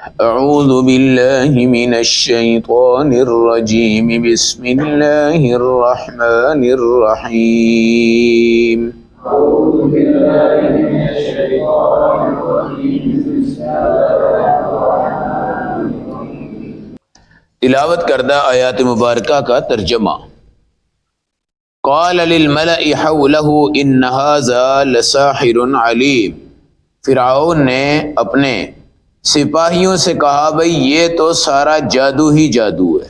اعوذ باللہ من الشیطان الرجیم بسم اللہ الرحمن الرحیم أعوذ بالله من الشيطان الرجيم بسم الله الرحمن الرحيم. تلاوت کردہ آیات مبارکہ کا ترجمہ۔ قال للملأ حوله ان هذا لساحر علیم، فرعون نے اپنے سپاہیوں سے کہا بھئی یہ تو سارا جادو ہی جادو ہے۔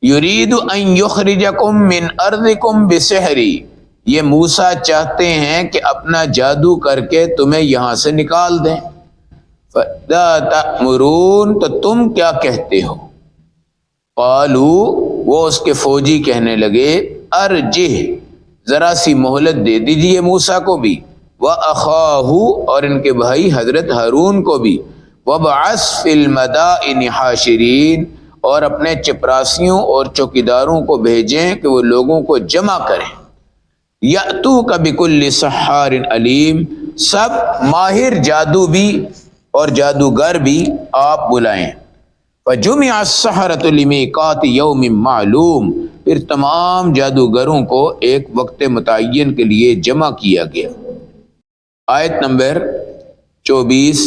یرید ان یخرجکم من ارضکم بسحری، یہ موسیٰ چاہتے ہیں کہ اپنا جادو کر کے تمہیں یہاں سے نکال دیں۔ فَلَا تَأْمُرُونَ، تو تم کیا کہتے ہو؟ قالو، وہ اس کے فوجی کہنے لگے، ارجہ، ذرا سی مہلت دے دیجئے موسیٰ کو بھی، وَأَخَاهُ، اور ان کے بھائی حضرت ہارون کو بھی، وَابْعَثْ فِي الْمَدَائِنِ حَاشِرِينَ، اور اپنے چپراسیوں اور چوکیداروں کو بھیجیں کہ وہ لوگوں کو جمع کریں۔ یأتوک بکل سحار علیم، سب ماہر جادو بھی اور جادوگر بھی آپ بلائیں۔ فجمع السحرۃ لمیقات یوم معلوم، پھر تمام جادوگروں کو ایک وقت متعین کے لیے جمع کیا گیا۔ آیت نمبر 24،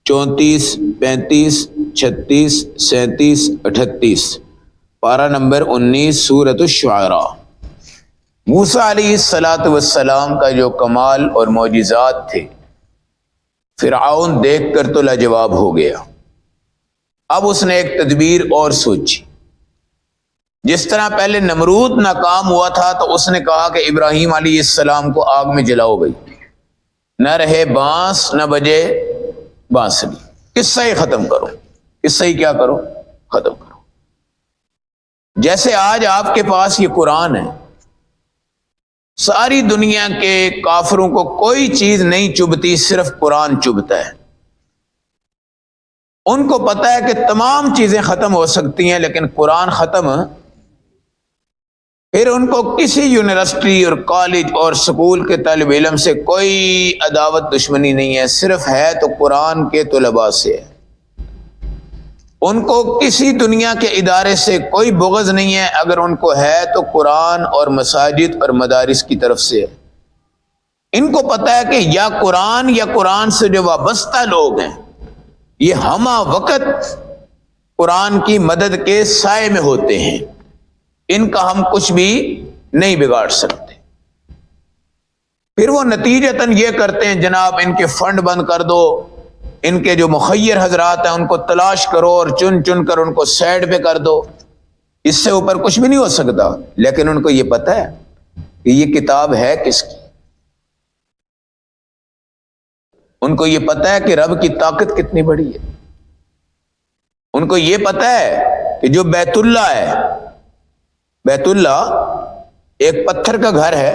34، 35، 36، 37، 38، پارہ نمبر 19 سورۃ الشعراء۔ موسیٰ علیہ السلام کا جو کمال اور معجزات تھے، فرعون دیکھ کر تو لاجواب ہو گیا۔ اب اس نے ایک تدبیر اور سوچی۔ جس طرح پہلے نمرود ناکام ہوا تھا تو اس نے کہا کہ ابراہیم علیہ السلام کو آگ میں جلاؤ بھائی، نہ رہے بانس نہ بجے بانسری، قصہ ہی ختم کرو، قصہ ہی کیا کرو، ختم کرو۔ جیسے آج آپ کے پاس یہ قرآن ہے، ساری دنیا کے کافروں کو کوئی چیز نہیں چبھتی، صرف قرآن چبھتا ہے۔ ان کو پتہ ہے کہ تمام چیزیں ختم ہو سکتی ہیں لیکن قرآن ختم، پھر ان کو کسی یونیورسٹی اور کالج اور سکول کے طالب علم سے کوئی عداوت دشمنی نہیں ہے، صرف ہے تو قرآن کے طلباء سے ہے۔ ان کو کسی دنیا کے ادارے سے کوئی بغض نہیں ہے، اگر ان کو ہے تو قرآن اور مساجد اور مدارس کی طرف سے ہے۔ ان کو پتہ ہے کہ یا قرآن سے جو وابستہ لوگ ہیں یہ ہمہ وقت قرآن کی مدد کے سائے میں ہوتے ہیں، ان کا ہم کچھ بھی نہیں بگاڑ سکتے۔ پھر وہ نتیجتاً یہ کرتے ہیں جناب ان کے فنڈ بند کر دو، ان کے جو مخیر حضرات ہیں ان کو تلاش کرو اور چن چن کر ان کو سائڈ پہ کر دو، اس سے اوپر کچھ بھی نہیں ہو سکتا۔ لیکن ان کو یہ پتہ ہے کہ یہ کتاب ہے کس کی، ان کو یہ پتہ ہے کہ رب کی طاقت کتنی بڑی ہے، ان کو یہ پتہ ہے کہ جو بیت اللہ ہے، بیت اللہ ایک پتھر کا گھر ہے،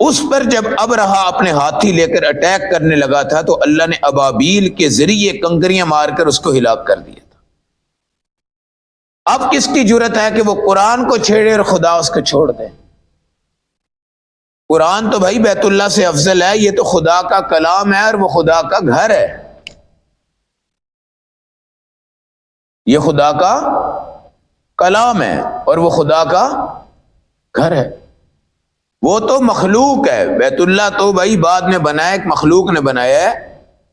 اس پر جب ابرہا اپنے ہاتھی لے کر اٹیک کرنے لگا تھا تو اللہ نے ابابیل کے ذریعے کنکریاں مار کر اس کو ہلاک کر دیا تھا۔ اب کس کی جرت ہے کہ وہ قرآن کو چھیڑے اور خدا اس کو چھوڑ دے؟ قرآن تو بھائی بیت اللہ سے افضل ہے، یہ تو خدا کا کلام ہے اور وہ خدا کا گھر ہے، یہ خدا کا کلام ہے اور وہ خدا کا گھر ہے۔ وہ تو مخلوق ہے، بیت اللہ تو بھائی بعد میں بنایا، ایک مخلوق نے بنایا ہے،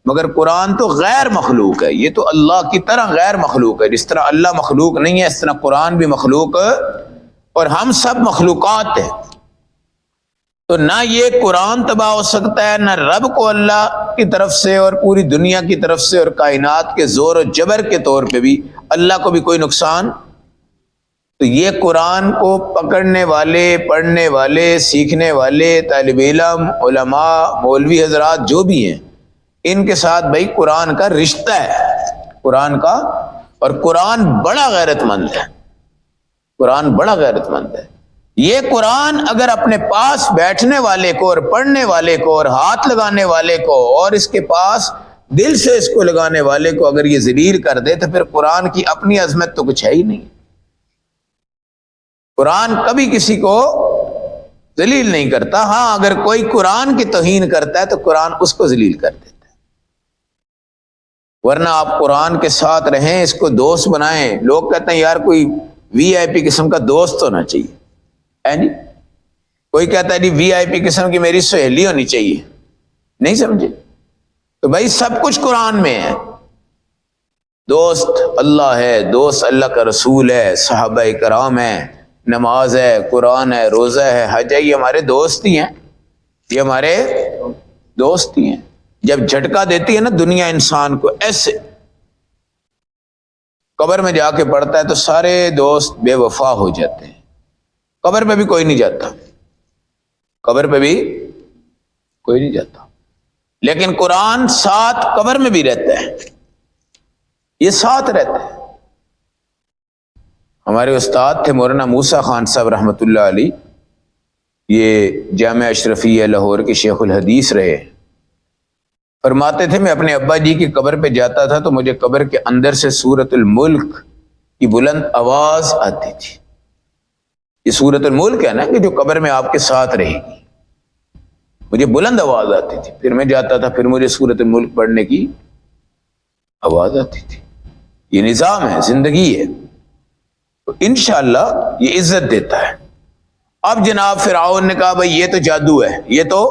مگر قرآن تو غیر مخلوق ہے، یہ تو اللہ کی طرح غیر مخلوق ہے۔ جس طرح اللہ مخلوق نہیں ہے اس طرح قرآن بھی مخلوق ہے، اور ہم سب مخلوقات ہیں۔ تو نہ یہ قرآن تباہ ہو سکتا ہے، نہ رب کو اللہ کی طرف سے اور پوری دنیا کی طرف سے اور کائنات کے زور و جبر کے طور پہ بھی اللہ کو بھی کوئی نقصان۔ تو یہ قرآن کو پکڑنے والے، پڑھنے والے، سیکھنے والے طالب علم، علماء، مولوی حضرات جو بھی ہیں، ان کے ساتھ بھائی قرآن کا رشتہ ہے، قرآن کا، اور قرآن بڑا غیرت مند ہے، قرآن بڑا غیرت مند ہے۔ یہ قرآن اگر اپنے پاس بیٹھنے والے کو اور پڑھنے والے کو اور ہاتھ لگانے والے کو اور اس کے پاس دل سے اس کو لگانے والے کو اگر یہ ذلیل کر دے تو پھر قرآن کی اپنی عظمت تو کچھ ہے ہی نہیں۔ قرآن کبھی کسی کو ذلیل نہیں کرتا، ہاں اگر کوئی قرآن کی توہین کرتا ہے تو قرآن اس کو ذلیل کر دیتا ہے۔ ورنہ آپ قرآن کے ساتھ رہیں، اس کو دوست بنائیں۔ لوگ کہتے ہیں یار کوئی وی آئی پی قسم کا دوست ہونا چاہیے، ہے جی؟ کوئی کہتا ہے جی وی آئی پی قسم کی میری سہیلی ہونی چاہیے، نہیں سمجھے؟ تو بھائی سب کچھ قرآن میں ہے۔ دوست اللہ ہے، دوست اللہ کا رسول ہے، صحابہ کرام ہیں، نماز ہے، قرآن ہے، روزہ ہے، حج ہے، یہ ہمارے دوست ہی ہیں، یہ ہمارے دوست ہی ہیں۔ جب جھٹکا دیتی ہے نا دنیا انسان کو ایسے، قبر میں جا کے پڑتا ہے تو سارے دوست بے وفا ہو جاتے ہیں۔ قبر پہ بھی کوئی نہیں جاتا، قبر پہ بھی کوئی نہیں جاتا، لیکن قرآن ساتھ قبر میں بھی رہتا ہے، یہ ساتھ رہتا ہے۔ ہمارے استاد تھے مولانا موسیٰ خان صاحب رحمۃ اللہ علیہ، یہ جامعہ اشرفیہ لاہور کے شیخ الحدیث رہے۔ فرماتے تھے میں اپنے ابا جی کی قبر پہ جاتا تھا تو مجھے قبر کے اندر سے سورۃ الملک کی بلند آواز آتی تھی۔ یہ سورۃ الملک ہے نا کہ جو قبر میں آپ کے ساتھ رہے گی، مجھے بلند آواز آتی تھی، پھر میں جاتا تھا، پھر مجھے سورۃ الملک پڑھنے کی آواز آتی تھی۔ یہ نظام ہے، زندگی ہے، تو انشاءاللہ یہ عزت دیتا ہے۔ اب جناب فرعون نے کہا بھائی یہ تو جادو ہے، یہ تو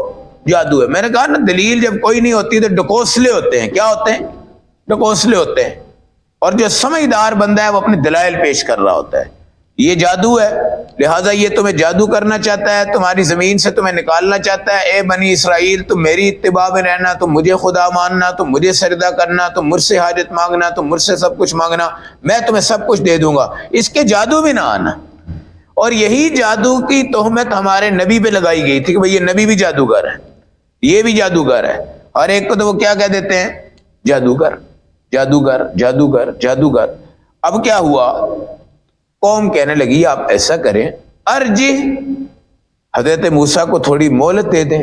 جادو ہے۔ میں نے کہا نا دلیل جب کوئی نہیں ہوتی تو ڈکوسلے ہوتے ہیں۔ کیا ہوتے ہیں؟ ڈکوسلے ہوتے ہیں، اور جو سمجھدار بندہ ہے وہ اپنے دلائل پیش کر رہا ہوتا ہے۔ یہ جادو ہے، لہٰذا یہ تمہیں جادو کرنا چاہتا ہے، تمہاری زمین سے تمہیں نکالنا چاہتا ہے۔ اے بنی اسرائیل، تم میری اتباع میں رہنا، تم مجھے خدا ماننا، تم مجھے سجدہ کرنا، تم مجھ سے حاجت مانگنا، تم مجھ سے سب کچھ مانگنا، میں تمہیں سب کچھ دے دوں گا، اس کے جادو بھی نہ آنا۔ اور یہی جادو کی تہمت ہمارے نبی پہ لگائی گئی تھی کہ بھئی یہ نبی بھی جادوگر ہے، یہ بھی جادوگر ہے۔ اور ایک کو تو وہ کیا کہہ دیتے ہیں؟ جادوگر، جادوگر، جادوگر، جادوگر۔ اب کیا ہوا؟ قوم کہنے لگی آپ ایسا کریں، ارجی، حضرت موسیٰ کو تھوڑی مہلت دے دیں،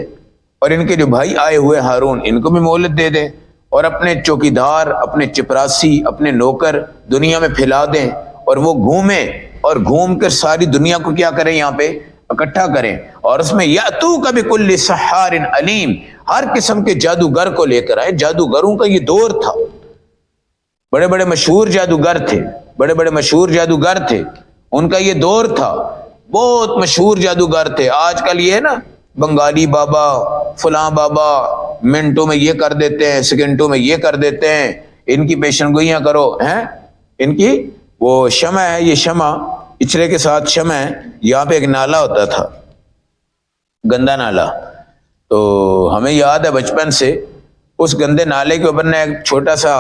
اور ان کے جو بھائی آئے ہوئے ہارون ان کو بھی مہلت دے دیں، اور اپنے چوکیدار، اپنے چپراسی، اپنے نوکر دنیا میں پھیلا دیں، اور وہ گھومیں اور گھوم کر ساری دنیا کو کیا کریں؟ یہاں پہ اکٹھا کریں، اور اس میں یاتوک بکل سحار علیم، ہر قسم کے جادوگر کو لے کر آئے۔ جادوگروں کا یہ دور تھا، بڑے بڑے مشہور جادوگر تھے، بڑے بڑے مشہور جادوگر تھے، ان کا یہ دور تھا، بہت مشہور جادوگر تھے۔ آج کل یہ ہے نا بنگالی بابا، فلاں بابا، منٹوں میں یہ کر دیتے ہیں، سیکنڈوں میں یہ کر دیتے ہیں، ان کی پیشن گوئیاں کرو ہیں، ان کی وہ شمع ہے، یہ شمع اچرے کے ساتھ شمع ہے، یہاں پہ ایک نالا ہوتا تھا، گندا نالا، تو ہمیں یاد ہے بچپن سے اس گندے نالے کے اوپر نے ایک چھوٹا سا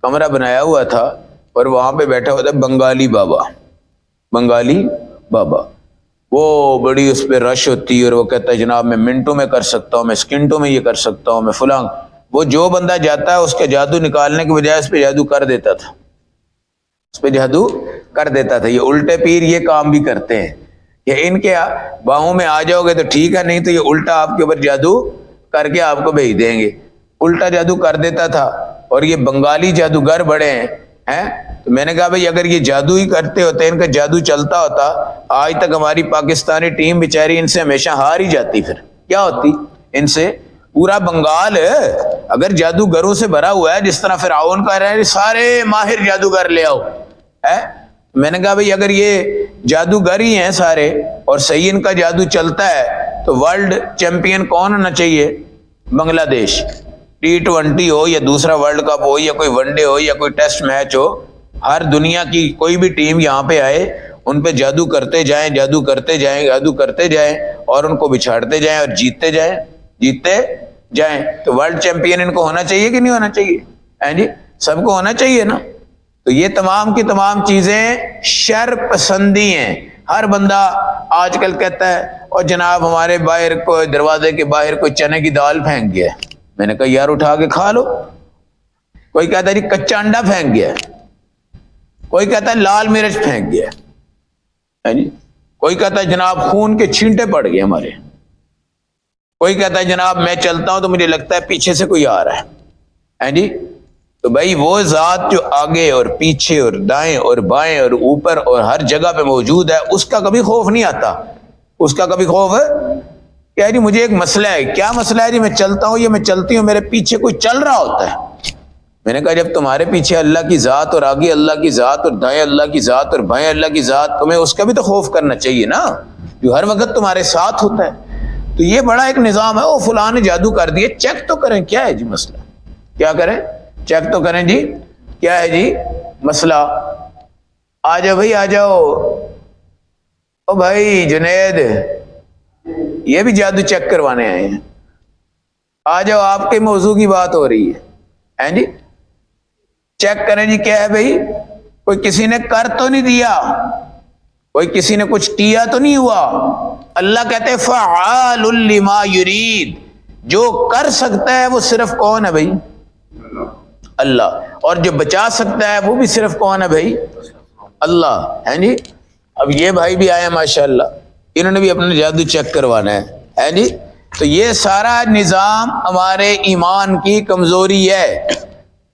کمرہ بنایا ہوا تھا، اور وہاں پہ بیٹھا ہوا تھا بنگالی بابا، بنگالی بابا، وہ بڑی اس پہ رش ہوتی ہے، اور وہ کہتا ہے جناب میں منٹوں میں کر سکتا ہوں، میں سیکنڈوں میں یہ کر سکتا ہوں، میں فلاں۔ وہ جو بندہ جاتا ہے اس کے جادو نکالنے کے بجائے اس پہ جادو کر دیتا تھا، اس پہ جادو کر دیتا تھا۔ یہ الٹے پیر یہ کام بھی کرتے ہیں کہ ان کے باہوں میں آ جاؤ گے تو ٹھیک ہے، نہیں تو یہ الٹا آپ کے اوپر جادو کر کے آپ کو بھیج دیں گے۔ الٹا جادو کر دیتا تھا، اور یہ بنگالی جادوگر بڑے ہیں۔ تو میں نے کہا بھئی اگر یہ جادو ہی کرتے ہوتے، ان کا جادو چلتا ہوتا، آج تک ہماری پاکستانی ٹیم بیچاری ان سے ہمیشہ ہار ہی جاتی، پھر کیا ہوتی ان سے؟ پورا بنگال اگر جادوگروں سے بھرا ہوا ہے، جس طرح فرعون کا رہے سارے ماہر جادوگر لے آؤ ہے۔ میں نے کہا بھئی اگر یہ جادوگر ہی ہیں سارے اور صحیح ان کا جادو چلتا ہے تو ورلڈ چیمپئن کون ہونا چاہیے؟ بنگلہ دیش، T20 ہو یا دوسرا ورلڈ کپ ہو یا کوئی ون ڈے ہو یا کوئی ٹیسٹ میچ ہو، ہر دنیا کی کوئی بھی ٹیم یہاں پہ آئے، ان پہ جادو کرتے جائیں، جادو کرتے جائیں، جادو کرتے جائیں، اور ان کو بچھاڑتے جائیں اور جیتتے جائیں، جیتتے جائیں، تو ورلڈ چیمپئن ان کو ہونا چاہیے کہ نہیں ہونا چاہیے؟ جی سب کو ہونا چاہیے نا۔ تو یہ تمام کی تمام چیزیں شر پسندی ہیں۔ ہر بندہ آج کل کہتا ہے اور جناب ہمارے باہر کوئی دروازے کے باہر کوئی چنے کی دال پھینک گیا ہے، میں نے کہا یار اٹھا کے کھا لو۔ کوئی کہتا ہے جی کچا انڈا پھینک گیا ہے، کوئی کہتا ہے لال مرچ پھینک گیا ہے جی، کوئی کہتا ہے جناب خون کے چھینٹے پڑ گئے ہمارے، کوئی کہتا ہے جناب میں چلتا ہوں تو مجھے لگتا ہے پیچھے سے کوئی آ رہا ہے جی۔ تو بھائی وہ ذات جو آگے اور پیچھے اور دائیں اور بائیں اور اوپر اور ہر جگہ پہ موجود ہے، اس کا کبھی خوف نہیں آتا، اس کا کبھی خوف ہے کیا جی؟ مجھے ایک مسئلہ ہے، کیا مسئلہ ہے جی؟ میں چلتا ہوں یا میں چلتی ہوں، میرے پیچھے کوئی چل رہا ہوتا ہے، میں نے کہا جب تمہارے پیچھے اللہ کی ذات اور آگے اللہ کی ذات اور دائیں اللہ کی ذات اور بائیں اللہ کی ذات، تمہیں اس کا بھی تو خوف کرنا چاہیے نا، جو ہر وقت تمہارے ساتھ ہوتا ہے۔ تو یہ بڑا ایک نظام ہے، وہ فلاں نے جادو کر دیا، چیک تو کریں کیا ہے جی مسئلہ، کیا کریں، چیک تو کریں جی کیا ہے جی مسئلہ۔ آ جاؤ بھائی آ جاؤ، او بھائی جنید یہ بھی جادو چیک کروانے آئے ہیں، آ جاؤ آپ کے موضوع کی بات ہو رہی ہے جی، چیک کریں جی کیا ہے بھائی، کوئی کسی نے کر تو نہیں دیا، کوئی کسی نے کچھ کیا تو نہیں ہوا۔ اللہ کہتے ہیں فعال لما یرید، جو کر سکتا ہے وہ صرف کون ہے بھائی؟ اللہ، اور جو بچا سکتا ہے وہ بھی صرف کون ہے بھائی؟ اللہ ہے جی۔ اب یہ بھائی بھی آئے ماشاءاللہ، انہوں نے بھی اپنا جادو چیک کروانا ہے جی۔ تو یہ سارا نظام ہمارے ایمان کی کمزوری ہے۔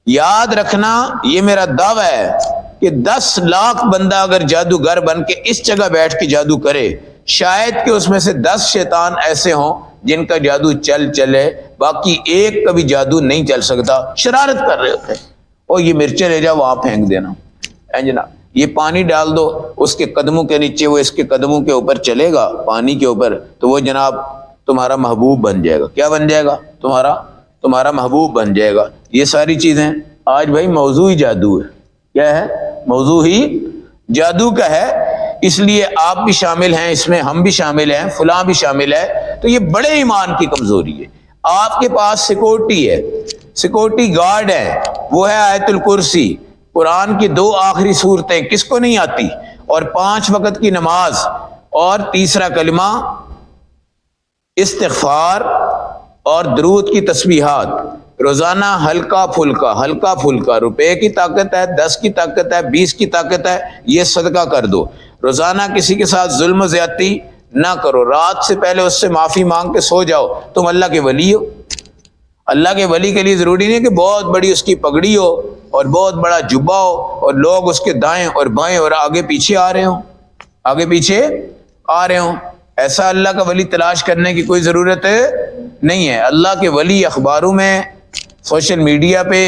یاد رکھنا، یہ میرا دعویٰ ہے کہ 10 لاکھ بندہ اگر جادوگر بن کے اس جگہ بیٹھ کے جادو کرے، شاید کہ اس میں سے 10 شیطان ایسے ہوں جن کا جادو چلے، باقی ایک کا بھی جادو نہیں چل سکتا، شرارت کر رہے ہوتے ہیں۔ اور یہ مرچیں لے جاؤ وہاں پھینک دینا جناب، یہ پانی ڈال دو اس کے قدموں کے نیچے، وہ اس کے قدموں کے اوپر چلے گا پانی کے اوپر، تو وہ جناب تمہارا محبوب بن جائے گا۔ کیا بن جائے گا؟ تمہارا محبوب بن جائے گا۔ یہ ساری چیزیں آج بھائی موضوع ہی جادو ہے۔ کیا ہے؟ موضوع ہی جادو کا ہے، اس لیے آپ بھی شامل ہیں اس میں، ہم بھی شامل ہیں، فلاں بھی شامل ہے۔ تو یہ بڑے ایمان کی کمزوری ہے۔ آپ کے پاس سیکورٹی ہے، سیکورٹی گارڈ ہے، وہ ہے آیت الکرسی، قرآن کی 2 آخری صورتیں کس کو نہیں آتی، اور 5 وقت کی نماز، اور تیسرا کلمہ استغفار اور درود کی تسبیحات روزانہ، ہلکا پھلکا، روپے کی طاقت ہے، 10 کی طاقت ہے، 20 کی طاقت ہے، یہ صدقہ کر دو۔ روزانہ کسی کے ساتھ ظلم و زیادتی نہ کرو، رات سے پہلے اس سے معافی مانگ کے سو جاؤ، تم اللہ کے ولی ہو۔ اللہ کے ولی کے لیے ضروری نہیں کہ بہت بڑی اس کی پگڑی ہو اور بہت بڑا جبہ ہو اور لوگ اس کے دائیں اور بائیں اور آگے پیچھے آ رہے ہوں۔ ایسا اللہ کا ولی تلاش کرنے کی کوئی ضرورت نہیں ہے۔ اللہ کے ولی اخباروں میں، سوشل میڈیا پہ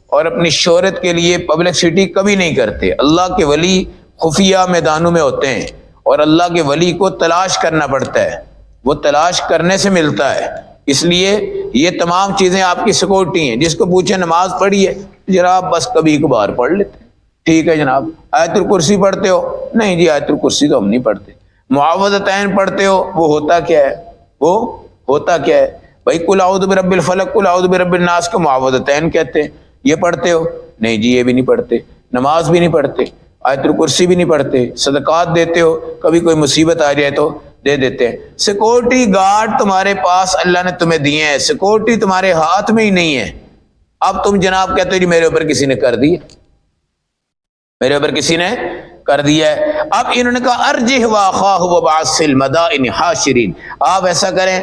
اور اپنی شہرت کے لیے پبلسٹی کبھی نہیں کرتے۔ اللہ کے ولی خفیہ میدانوں میں ہوتے ہیں، اور اللہ کے ولی کو تلاش کرنا پڑتا ہے، وہ تلاش کرنے سے ملتا ہے۔ اس لیے یہ تمام چیزیں آپ کی سیکورٹی ہیں۔ جس کو پوچھے نماز پڑھی ہے، جناب بس کبھی کبھار پڑھ لیتے ہیں۔ ٹھیک ہے جناب، آیت الکرسی پڑھتے ہو؟ نہیں جی آیت الکرسی تو ہم نہیں پڑھتے۔ معوذتین پڑھتے ہو؟ وہ ہوتا کیا ہے بھائی؟ قل اعوذ برب الفلق، قل اعوذ برب الناس کو معوذتین کہتے ہیں۔ یہ پڑھتے ہو؟ نہیں جی یہ بھی نہیں پڑھتے۔ نماز بھی نہیں پڑھتے، آیت الکرسی بھی نہیں پڑھتے۔ صدقات دیتے ہو؟ کبھی کوئی مصیبت آ جائے تو دے دیتے ہیں۔ سیکورٹی گارڈ تمہارے پاس اللہ نے تمہیں دیے ہیں، سیکورٹی تمہارے ہاتھ میں ہی نہیں ہے۔ اب تم جناب کہتے ہو جی میرے اوپر کسی نے کر دیا ہے۔ اب انہوں نے کہا ارجح واخاہ وبعث فی المدائن حاشرین، آپ ایسا کریں،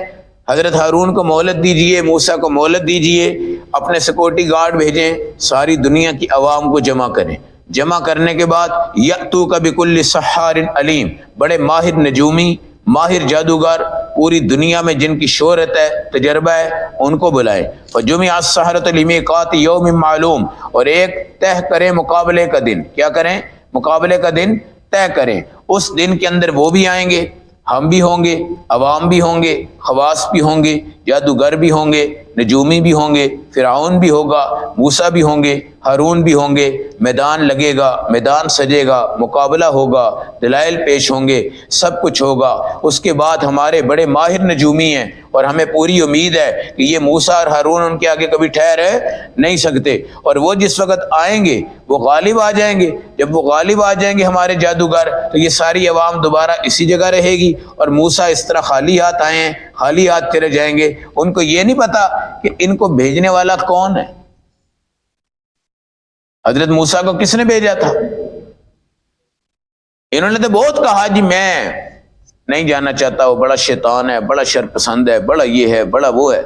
حضرت ہارون کو مہلت دیجئے، موسیٰ کو مہلت دیجئے، اپنے سیکورٹی گارڈ بھیجیں، ساری دنیا کی عوام کو جمع کریں۔ جمع کرنے کے بعد یأتوک بکل سحار علیم، بڑے ماہر نجومی، ماہر جادوگر پوری دنیا میں جن کی شہرت ہے، تجربہ ہے، ان کو بلائیں۔ فجمع السحرۃ لمیقات یوم معلوم، اور ایک طے کریں مقابلے کا دن۔ کیا کریں؟ مقابلے کا دن طے کریں۔ اس دن کے اندر وہ بھی آئیں گے، ہم بھی ہوں گے، عوام بھی ہوں گے، خواص بھی ہوں گے، جادوگر بھی ہوں گے، نجومی بھی ہوں گے، فرعون بھی ہوگا، موسیٰ بھی ہوں گے، ہارون بھی ہوں گے۔ میدان لگے گا، میدان سجے گا، مقابلہ ہوگا، دلائل پیش ہوں گے، سب کچھ ہوگا۔ اس کے بعد ہمارے بڑے ماہر نجومی ہیں، اور ہمیں پوری امید ہے کہ یہ موسیٰ اور ہارون ان کے آگے کبھی ٹھہر نہیں سکتے، اور وہ جس وقت آئیں گے وہ غالب آ جائیں گے۔ جب وہ غالب آ جائیں گے ہمارے جادوگر، تو یہ ساری عوام دوبارہ اسی جگہ رہے گی، اور موسیٰ اس طرح خالی ہاتھ آئے ہیں، خالی ہاتھ چلے جائیں گے۔ ان کو یہ نہیں پتا کہ ان کو بھیجنے والا کون ہے۔ حضرت موسیٰ کو کس نے بھیجا تھا؟ انہوں نے تو بہت کہا جی میں نہیں جانا چاہتا، وہ بڑا شیطان ہے، بڑا شر پسند ہے، بڑا یہ ہے، بڑا وہ ہے،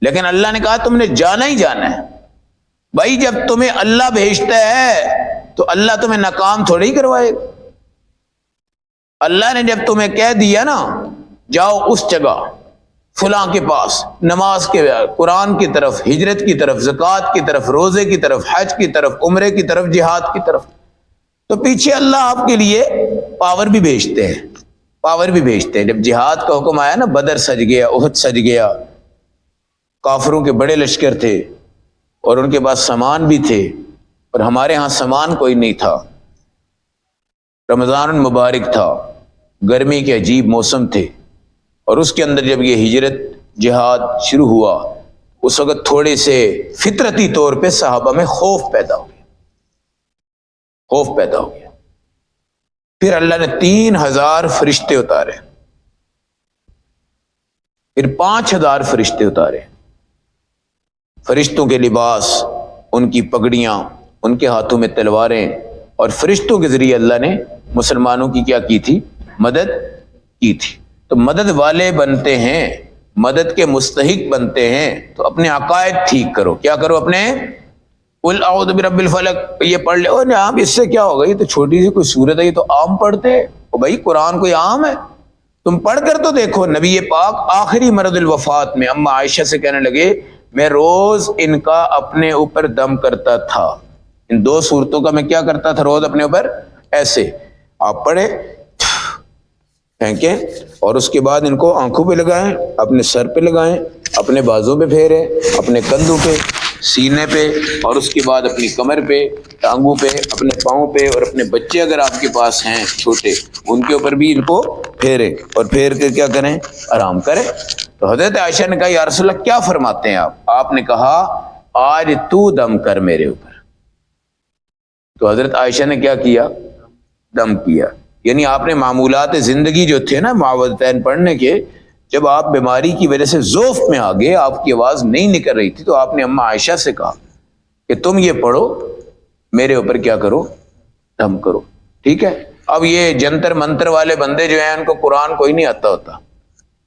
لیکن اللہ نے کہا تم نے جانا ہی جانا ہے۔ بھائی جب تمہیں اللہ بھیجتا ہے تو اللہ تمہیں ناکام تھوڑی کروائے گا۔ اللہ نے جب تمہیں کہہ دیا نا جاؤ اس جگہ، فلاں کے پاس، نماز کے، قرآن کی طرف، ہجرت کی طرف، زکوٰۃ کی طرف، روزے کی طرف، حج کی طرف، عمرے کی طرف، جہاد کی طرف، تو پیچھے اللہ آپ کے لیے پاور بھی بھیجتے ہیں، پاور بھی بھیجتے ہیں۔ جب جہاد کا حکم آیا نا، بدر سج گیا، احد سج گیا، کافروں کے بڑے لشکر تھے اور ان کے پاس سامان بھی تھے، اور ہمارے ہاں سامان کوئی نہیں تھا۔ رمضان المبارک تھا، گرمی کے عجیب موسم تھے، اور اس کے اندر جب یہ ہجرت جہاد شروع ہوا، اس وقت تھوڑے سے فطرتی طور پہ صحابہ میں خوف پیدا ہو گیا، خوف پیدا ہو گیا۔ پھر اللہ نے 3000 فرشتے اتارے، پھر 5000 فرشتے اتارے، فرشتوں کے لباس، ان کی پگڑیاں، ان کے ہاتھوں میں تلواریں، اور فرشتوں کے ذریعے اللہ نے مسلمانوں کی کیا کی تھی؟ مدد کی تھی۔ تو مدد والے بنتے ہیں، مدد کے مستحق بنتے ہیں، تو اپنے عقائد ٹھیک کرو۔ کیا کرو؟ اپنے قل اعوذ برب الفلق یہ پڑھ لے، اور جناب اس سے کیا ہوگا، یہ تو چھوٹی سی کوئی سورت ہے، یہ تو عام پڑھتے ہیں۔ او بھائی قرآن کوئی عام ہے؟ تم پڑھ کر تو دیکھو۔ نبی پاک آخری مرض الوفات میں اما عائشہ سے کہنے لگے، میں روز ان کا اپنے اوپر دم کرتا تھا، ان 2 صورتوں کا میں کیا کرتا تھا روز اپنے اوپر، ایسے آپ پڑھیں، پھینکیں، اور اس کے بعد ان کو آنکھوں پہ لگائیں، اپنے سر پہ لگائیں، اپنے بازوں پہ پھیریں، اپنے کندھوں پہ، سینے پہ، اور اس کے بعد اپنی کمر پہ، ٹانگوں پہ، اپنے پاؤں پہ، اور اپنے بچے اگر آپ کے پاس ہیں چھوٹے، ان کے اوپر بھی ان کو پھیریں، اور پھیر کے کیا کریں؟ آرام کریں۔ تو حضرت عائشہ نے کہا، یا رسول اللہ کیا فرماتے ہیں آپ؟ آپ نے کہا، آج تو دم کر میرے اوپر۔ تو حضرت عائشہ نے کیا کیا؟ دم کیا۔ یعنی آپ نے معمولات زندگی جو تھے نا معوذتین پڑھنے کے، جب آپ بیماری کی وجہ سے ضعف میں آ گئے، آپ کی آواز نہیں نکل رہی تھی، تو آپ نے اما عائشہ سے کہا کہ تم یہ پڑھو، میرے اوپر کیا کرو؟ دم کرو۔ ٹھیک ہے؟ اب یہ جنتر منتر والے بندے جو ہیں، ان کو قرآن کوئی نہیں آتا ہوتا،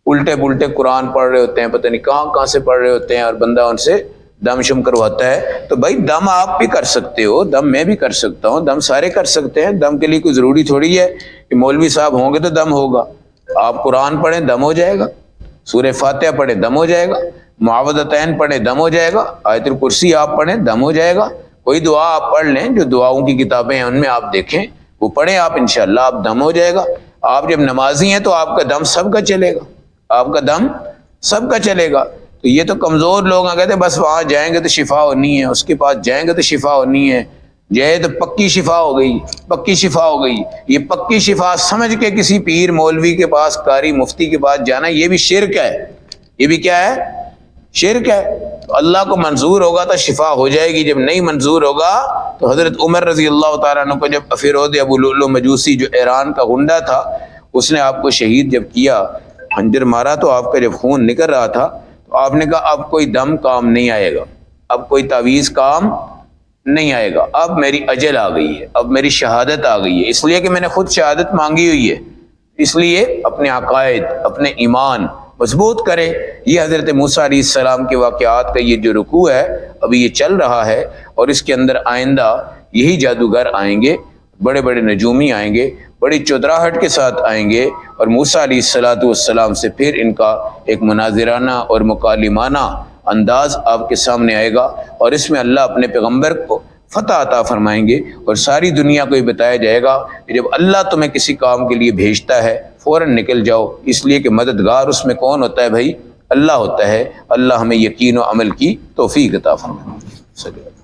الٹے پلٹے قرآن پڑھ رہے ہوتے ہیں، پتہ نہیں کہاں سے پڑھ رہے ہوتے ہیں، اور بندہ ان سے دم شم کرواتا ہے۔ تو بھائی دم آپ بھی کر سکتے ہو، دم میں بھی کر سکتا ہوں، دم سارے کر سکتے ہیں، دم کے لیے کوئی ضروری تھوڑی ہے کہ مولوی صاحب ہوں گے تو دم ہوگا۔ آپ قرآن پڑھیں دم ہو جائے گا، سورہ فاتحہ پڑھیں دم ہو جائے گا، معوذتین پڑھیں دم ہو جائے گا، آیت الکرسی آپ پڑھیں دم ہو جائے گا، کوئی دعا آپ پڑھ لیں، جو دعاؤں کی کتابیں ہیں ان میں آپ دیکھیں، وہ پڑھیں آپ، انشاءاللہ آپ دم ہو جائے گا۔ آپ جب نمازی ہیں تو آپ کا دم سب کا چلے گا، آپ کا دم سب کا چلے گا۔ تو یہ تو کمزور لوگ کہتے ہیں بس وہاں جائیں گے تو شفا ہونی ہے، اس کے پاس جائیں گے تو شفا ہونی ہے، جائے تو پکی شفا ہو گئی، پکی شفا ہو گئی۔ یہ پکی شفا سمجھ کے کسی پیر مولوی کے پاس، قاری مفتی کے پاس جانا، یہ بھی شرک ہے، یہ بھی کیا ہے؟ شرک ہے۔ تو اللہ کو منظور ہوگا تو شفا ہو جائے گی، جب نہیں منظور ہوگا تو حضرت عمر رضی اللہ تعالیٰ عنہ کو جب افیرود ابو لؤلؤ مجوسی جو ایران کا غنڈہ تھا، اس نے آپ کو شہید جب کیا، خنجر مارا، تو آپ کا جب خون نکل رہا تھا، تو آپ نے کہا اب کوئی دم کام نہیں آئے گا، اب کوئی تعویذ کام نہیں آئے گا، اب میری اجل آ گئی ہے، اب میری شہادت آ گئی ہے، اس لیے کہ میں نے خود شہادت مانگی ہوئی ہے۔ اس لیے اپنے عقائد، اپنے ایمان مضبوط کریں۔ یہ حضرت موسیٰ علیہ السلام کے واقعات کا یہ جو رکوع ہے، ابھی یہ چل رہا ہے، اور اس کے اندر آئندہ یہی جادوگر آئیں گے، بڑے بڑے نجومی آئیں گے، بڑی چودراہٹ کے ساتھ آئیں گے، اور موسیٰ علیہ السلام سے پھر ان کا ایک مناظرانہ اور مکالمانہ انداز آپ کے سامنے آئے گا، اور اس میں اللہ اپنے پیغمبر کو فتح عطا فرمائیں گے، اور ساری دنیا کو یہ بتایا جائے گا کہ جب اللہ تمہیں کسی کام کے لیے بھیجتا ہے فوراً نکل جاؤ، اس لیے کہ مددگار اس میں کون ہوتا ہے بھائی؟ اللہ ہوتا ہے۔ اللہ ہمیں یقین و عمل کی توفیق عطا فرمائے۔